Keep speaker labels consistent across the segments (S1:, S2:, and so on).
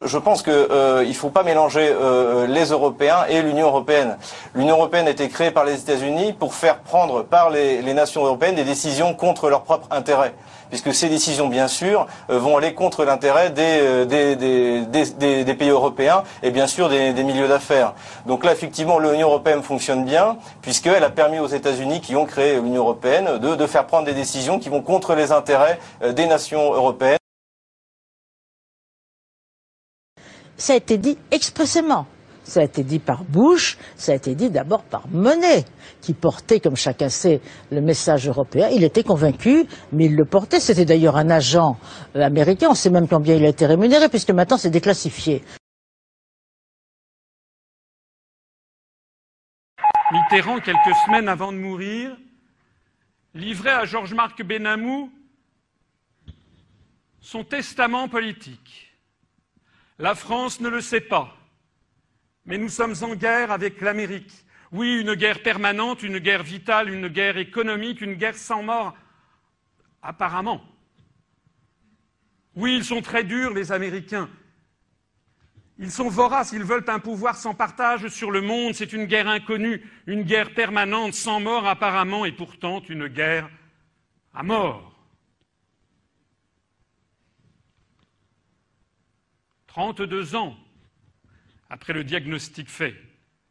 S1: Je pense qu'il ne faut pas mélanger les Européens et l'Union européenne. L'Union européenne a été créée par les États-Unis pour faire prendre par les nations européennes des décisions contre leurs propres intérêts. Puisque ces décisions, bien sûr, vont aller contre l'intérêt des pays européens et bien sûr des milieux d'affaires. Donc là, effectivement, l'Union européenne fonctionne bien, puisqu'elle a permis aux États-Unis, qui ont créé l'Union européenne, de faire prendre des décisions qui vont contre les intérêts des nations européennes.
S2: Ça a été dit expressément. Ça a été dit par Bush, ça a été dit d'abord par Monnet, qui portait, comme chacun sait, le message européen. Il était convaincu, mais il le portait. C'était d'ailleurs un agent américain. On sait même combien il a été rémunéré, puisque maintenant c'est déclassifié.
S3: Mitterrand, quelques semaines avant de mourir, livrait à Georges-Marc Benamou son testament politique. La France ne le sait pas, mais nous sommes en guerre avec l'Amérique. Oui, une guerre permanente, une guerre vitale, une guerre économique, une guerre sans mort, apparemment. Oui, ils sont très durs, les Américains. Ils sont voraces, ils veulent un pouvoir sans partage sur le monde. C'est une guerre inconnue, une guerre permanente, sans mort apparemment, et pourtant une guerre à mort. 32 ans après le diagnostic fait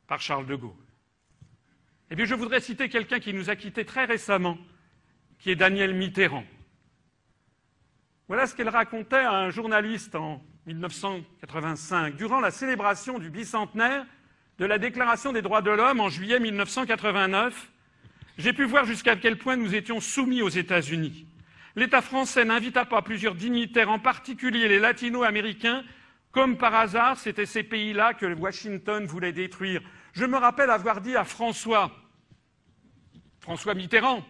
S3: par Charles de Gaulle. Eh bien, je voudrais citer quelqu'un qui nous a quittés très récemment, qui est Danielle Mitterrand. Voilà ce qu'elle racontait à un journaliste en 1985, durant la célébration du bicentenaire de la Déclaration des droits de l'homme en juillet 1989. J'ai pu voir jusqu'à quel point nous étions soumis aux États-Unis. L'État français n'invita pas plusieurs dignitaires, en particulier les latino-américains. Comme par hasard, c'était ces pays-là que Washington voulait détruire. Je me rappelle avoir dit à François Mitterrand,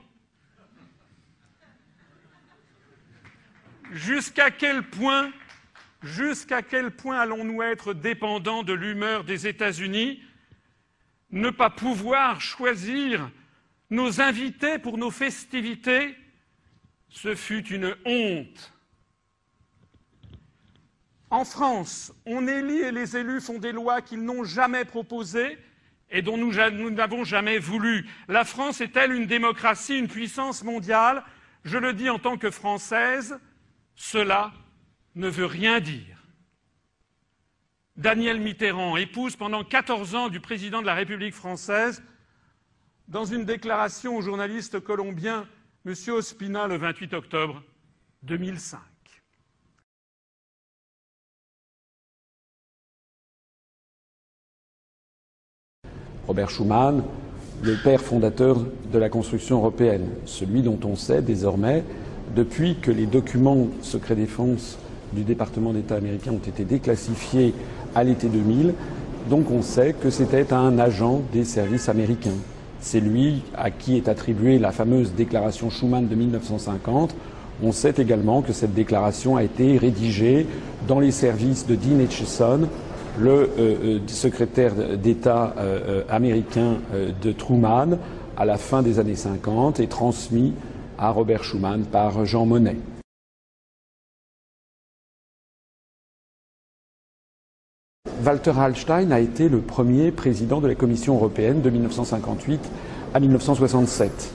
S3: jusqu'à quel point allons-nous être dépendants de l'humeur des États-Unis, ne pas pouvoir choisir nos invités pour nos festivités, ce fut une honte. En France, on élit et les élus font des lois qu'ils n'ont jamais proposées et dont nous n'avons jamais voulu. La France est-elle une démocratie, une puissance mondiale? Je le dis en tant que Française, cela ne veut rien dire. Danielle Mitterrand, épouse pendant 14 ans du président de la République française, dans une déclaration au journaliste colombien M. Ospina le 28 octobre 2005.
S4: Robert Schuman, le père fondateur de la construction européenne, celui dont on sait désormais, depuis que les documents secret défense du département d'État américain ont été déclassifiés à l'été 2000, donc on sait que c'était un agent des services américains. C'est lui à qui est attribuée la fameuse déclaration Schuman de 1950. On sait également que cette déclaration a été rédigée dans les services de Dean Acheson, le secrétaire d'État américain de Truman à la fin des années 50 et transmis à Robert Schuman par Jean Monnet. Walter Hallstein a été le premier président de la Commission européenne de 1958 à 1967.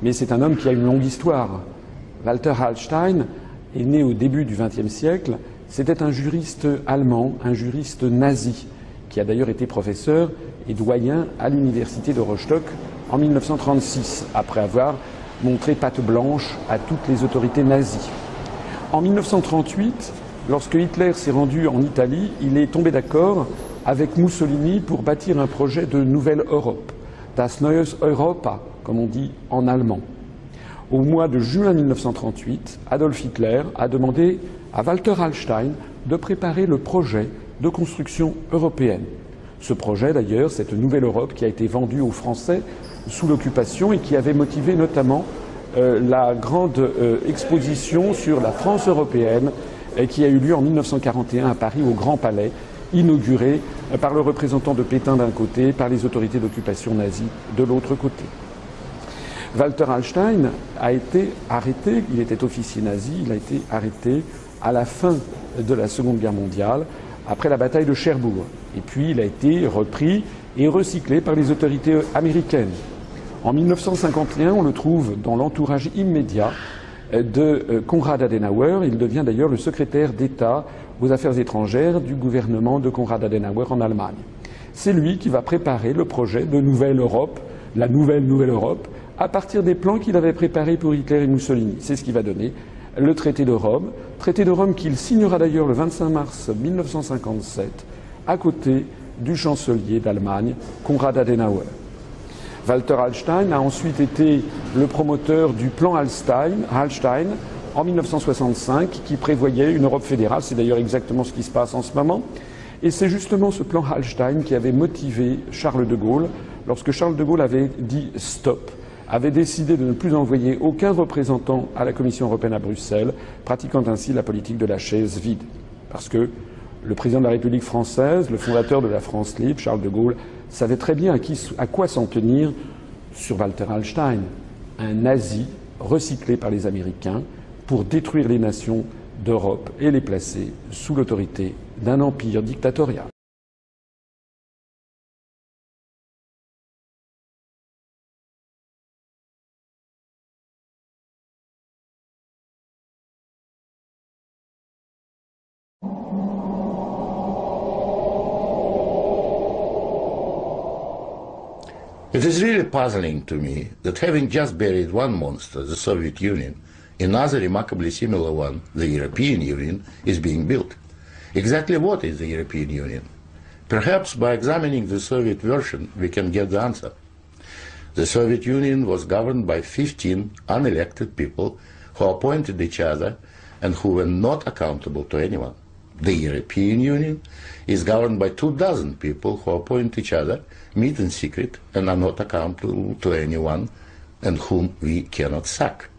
S4: Mais c'est un homme qui a une longue histoire. Walter Hallstein est né au début du XXe siècle. C'était un juriste allemand, un juriste nazi, qui a d'ailleurs été professeur et doyen à l'université de Rostock en 1936, après avoir montré patte blanche à toutes les autorités nazies. En 1938, lorsque Hitler s'est rendu en Italie, il est tombé d'accord avec Mussolini pour bâtir un projet de nouvelle Europe, das neues Europa, comme on dit en allemand. Au mois de juin 1938, Adolf Hitler a demandé à Walter Hallstein de préparer le projet de construction européenne. Ce projet, d'ailleurs, cette nouvelle Europe qui a été vendue aux Français sous l'occupation et qui avait motivé notamment la grande exposition sur la France européenne qui a eu lieu en 1941 à Paris, au Grand Palais, inaugurée par le représentant de Pétain d'un côté, par les autorités d'occupation nazie de l'autre côté. Walter Hallstein a été arrêté, il était officier nazi, il a été arrêté à la fin de la Seconde Guerre mondiale, après la bataille de Cherbourg. Et puis il a été repris et recyclé par les autorités américaines. En 1951, on le trouve dans l'entourage immédiat de Konrad Adenauer. Il devient d'ailleurs le secrétaire d'État aux affaires étrangères du gouvernement de Konrad Adenauer en Allemagne. C'est lui qui va préparer le projet de Nouvelle Europe, la nouvelle Europe, à partir des plans qu'il avait préparés pour Hitler et Mussolini. C'est ce qui va donner le traité de Rome qu'il signera d'ailleurs le 25 mars 1957, à côté du chancelier d'Allemagne, Konrad Adenauer. Walter Hallstein a ensuite été le promoteur du plan Hallstein en 1965, qui prévoyait une Europe fédérale. C'est d'ailleurs exactement ce qui se passe en ce moment. Et c'est justement ce plan Hallstein qui avait motivé Charles de Gaulle, lorsque Charles de Gaulle avait dit stop, avait décidé de ne plus envoyer aucun représentant à la Commission européenne à Bruxelles, pratiquant ainsi la politique de la chaise vide. Parce que le président de la République française, le fondateur de la France libre, Charles de Gaulle, savait très bien à quoi s'en tenir sur Walter Hallstein, un nazi recyclé par les Américains pour détruire les nations d'Europe et les placer sous l'autorité d'un empire dictatorial.
S5: It is really puzzling to me that having just buried one monster, the Soviet Union, another remarkably similar one, the European Union, is being built. Exactly what is the European Union? Perhaps by examining the Soviet version we can get the answer. The Soviet Union was governed by 15 unelected people who appointed each other and who were not accountable to anyone. The European Union is governed by 24 people who appoint each other, meet in secret, and are not accountable to anyone, and whom we cannot sack.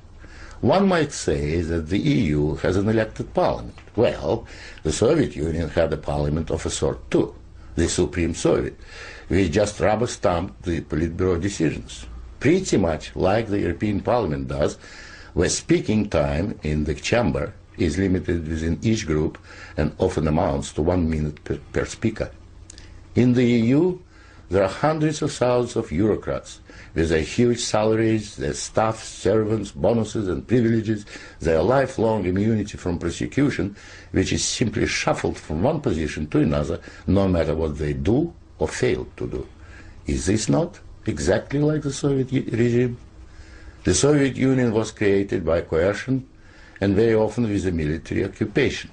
S5: One might say that the EU has an elected parliament. Well, the Soviet Union had a parliament of a sort too, the Supreme Soviet, which just rubber-stamped the Politburo decisions, pretty much like the European Parliament does, where speaking time in the chamber is limited within each group and often amounts to 1 minute per speaker. In the EU, there are hundreds of thousands of bureaucrats with their huge salaries, their staff, servants, bonuses and privileges, their lifelong immunity from prosecution, which is simply shuffled from one position to another, no matter what they do or fail to do. Is this not exactly like the Soviet regime? The Soviet Union was created by coercion and very often with a military occupation.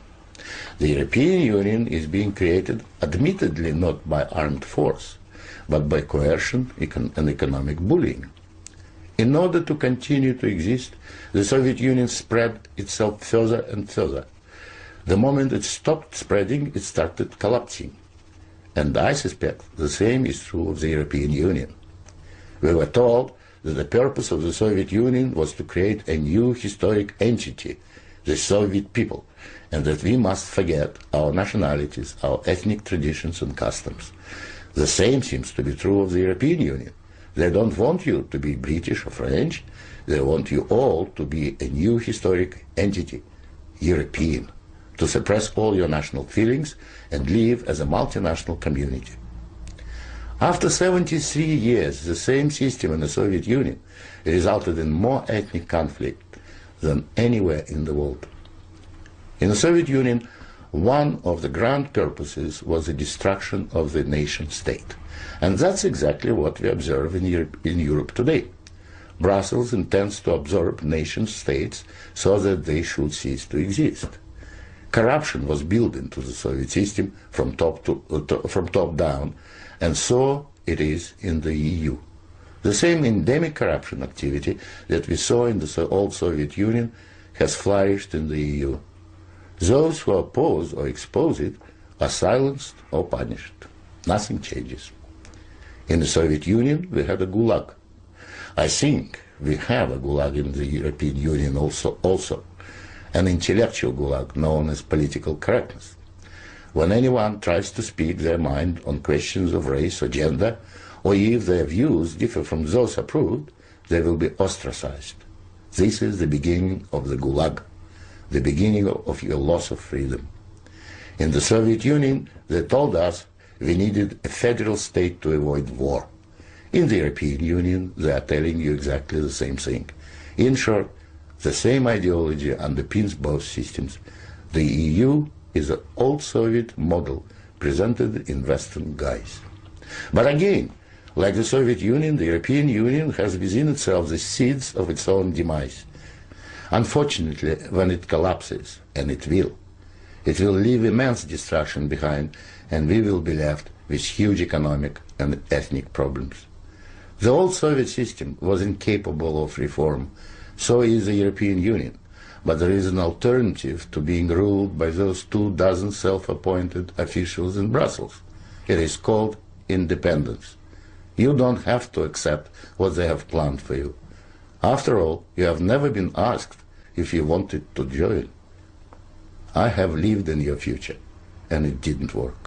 S5: The European Union is being created, admittedly not by armed force, but by coercion and economic bullying. In order to continue to exist, the Soviet Union spread itself further and further. The moment it stopped spreading, it started collapsing. And I suspect the same is true of the European Union. We were told that the purpose of the Soviet Union was to create a new historic entity, the Soviet people, and that we must forget our nationalities, our ethnic traditions and customs. The same seems to be true of the European Union. They don't want you to be British or French. They want you all to be a new historic entity, European, to suppress all your national feelings and live as a multinational community. After 73 years, the same system in the Soviet Union resulted in more ethnic conflict than anywhere in the world. In the Soviet Union, one of the grand purposes was the destruction of the nation state. And that's exactly what we observe in Europe today. Brussels intends to absorb nation states so that they should cease to exist. Corruption was built into the Soviet system from top down, and so it is in the EU. The same endemic corruption activity that we saw in the old Soviet Union has flourished in the EU. Those who oppose or expose it are silenced or punished. Nothing changes. In the Soviet Union, we had a gulag. I think we have a gulag in the European Union also, an intellectual gulag known as political correctness. When anyone tries to speak their mind on questions of race or gender, or if their views differ from those approved, they will be ostracized. This is the beginning of the gulag, the beginning of your loss of freedom. In the Soviet Union, they told us we needed a federal state to avoid war. In the European Union, they are telling you exactly the same thing. In short, the same ideology underpins both systems. The EU is an old Soviet model presented in Western guise. But again, like the Soviet Union, the European Union has within itself the seeds of its own demise. Unfortunately, when it collapses, and it will leave immense destruction behind, and we will be left with huge economic and ethnic problems. The old Soviet system was incapable of reform, so is the European Union. But there is an alternative to being ruled by those 24 self-appointed officials in Brussels. It is called independence. You don't have to accept what they have planned for you. After all, you have never been asked if you wanted to join. I have lived in your future, and it didn't work.